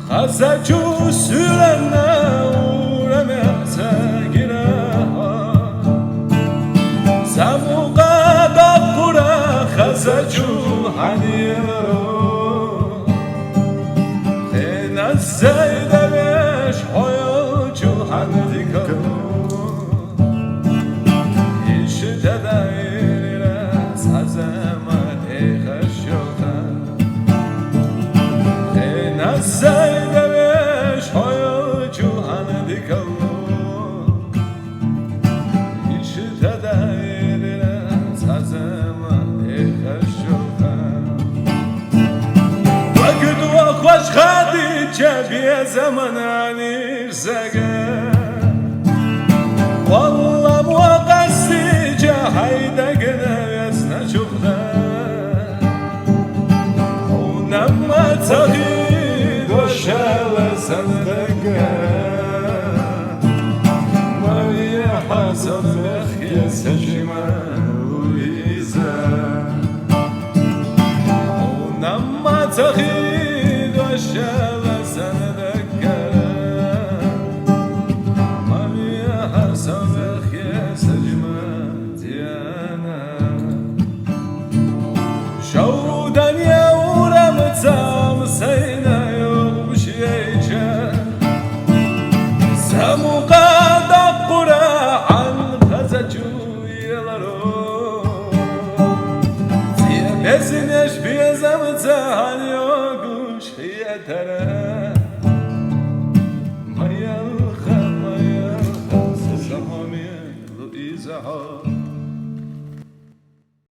خزجو سürene uğramasa gire Samuqa daqura خزجو haniyero Xena seydemiş hoyucu handikaro İşte dairine sazemat eğaşyoka Xena seydemiş hoyucu handikaro İşte dairine sazemat eğaşyoka Vakit vakvaş Khadija bir zaman anirsege Vallah muaqqasice hayda gene çokda Unamma tahi doşala sandega Maria Hasan mekhiye secima uiza Unamma tahi doşala sandega Maria Hasan شودن یورم تام سینه یوش یچه سموقا دقره عن خزجویلارو زیر بزنش بیزم تهانی